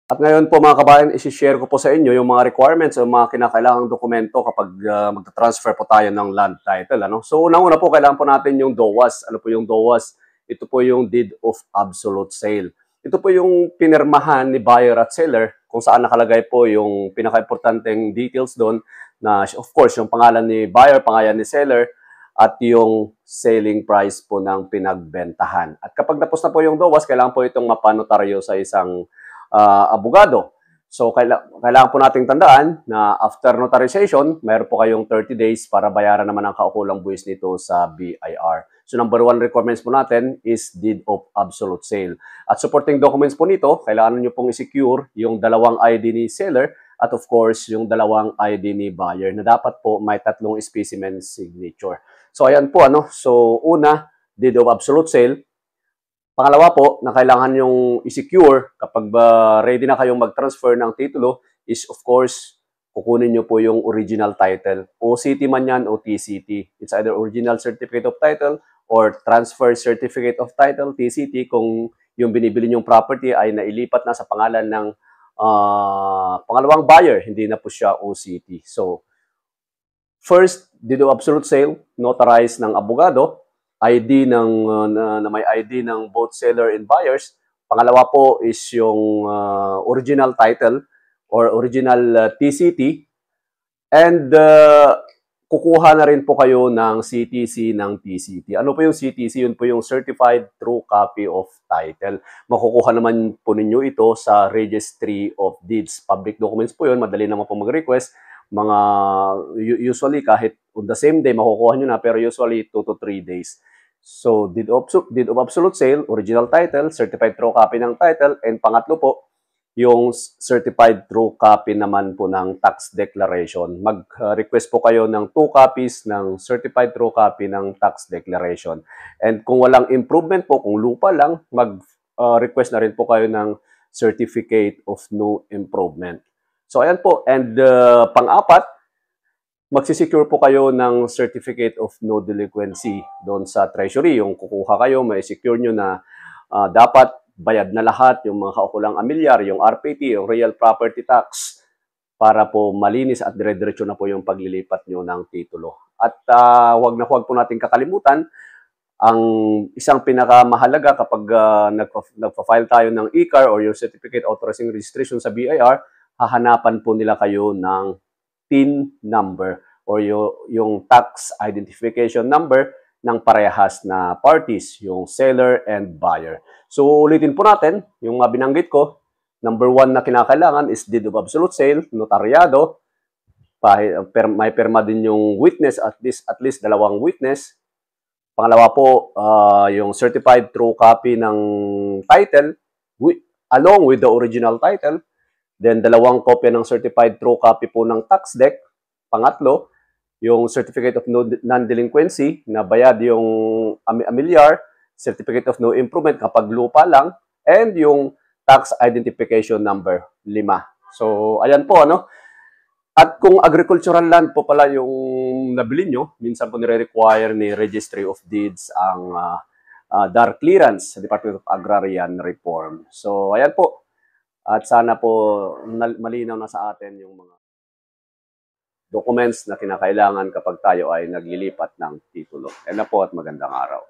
At ngayon po mga kabayan, isi-share ko po sa inyo yung mga requirements o mga kinakailangang dokumento kapag magta-transfer po tayo ng land title. Ano? So unang-una po, kailangan po natin yung DOAS. Ano po yung DOAS? Ito po yung Deed of Absolute Sale. Ito po yung pinirmahan ni buyer at seller kung saan nakalagay po yung pinaka-importanteng details doon na of course yung pangalan ni buyer, pangalan ni seller, at yung selling price po ng pinagbentahan. At kapag tapos na po yung DOAS, kailangan po itong mapanotaryo sa isang abogado. So, kailangan po nating tandaan na after notarization, mayroon po kayong 30 days para bayaran naman ang kaukulang buwis nito sa BIR. So, number 1 requirements po natin is Deed of Absolute Sale. At supporting documents po nito, kailangan nyo pong i-secure yung dalawang ID ni seller at of course, yung dalawang ID ni buyer na dapat po may 3 specimen signature. So, ayan po, ano. So, una, Deed of Absolute Sale. Pangalawa po, na kailangan yung i-secure kapag ready na kayong mag-transfer ng titulo is of course, kukunin nyo po yung original title. OCT man yan o TCT. It's either Original Certificate of Title or Transfer Certificate of Title, TCT, kung yung binibili nyong property ay nailipat na sa pangalan ng pangalawang buyer, hindi na po siya OCT. So, first, Deed of Absolute Sale, notarized ng abogado, ID na may ID ng both seller and buyers. Pangalawa po is yung original title or original TCT. And kukuha na rin po kayo ng CTC ng TCT. Ano po yung CTC? Yun po yung Certified True Copy of Title. Makukuha naman po ninyo ito sa Registry of Deeds. Public documents po yun. Madali naman po mag-request. Usually kahit on the same day makukuha nyo na, pero usually 2 to 3 days. So, Deed of Absolute Sale, original title, certified true copy ng title, and pangatlo po, yung certified true copy naman po ng tax declaration. Mag-request po kayo ng 2 copies ng certified true copy ng tax declaration. And kung walang improvement po, kung lupa lang, mag-request na rin po kayo ng certificate of no improvement. So, ayan po. And pang-apat, magsisecure po kayo ng Certificate of No Delinquency doon sa Treasury. Yung kukuha kayo, may secure nyo na dapat bayad na lahat yung mga kaukulang amilyar, yung RPT, yung Real Property Tax, para po malinis at dire-diretso na po yung paglilipat nyo ng titulo. At huwag po natin kakalimutan, ang isang pinakamahalaga kapag nagpa-file tayo ng ECAR or yung Certificate Authorizing Registration sa BIR, hahanapan po nila kayo ng TIN number or yung tax identification number ng parehas na parties, yung seller and buyer. So, ulitin po natin, yung binanggit ko, number 1 na kinakailangan is Deed of Absolute Sale, notaryado, may perma din yung witness, at least 2 witness. Pangalawa po, yung certified true copy ng title, along with the original title. Then, 2 kopya ng certified true copy po ng tax deck. Pangatlo, yung certificate of non-delinquency na bayad yung amilyar, certificate of no improvement kapag lupa lang, and yung tax identification number 5. So, ayan po, ano? At kung agricultural land po pala yung nabili nyo, minsan po nire-require ni Registry of Deeds ang DAR clearance sa Department of Agrarian Reform. So, ayan po. At sana po malinaw na sa atin yung mga documents na kinakailangan kapag tayo ay naglilipat ng titulo. Yan na po at magandang araw.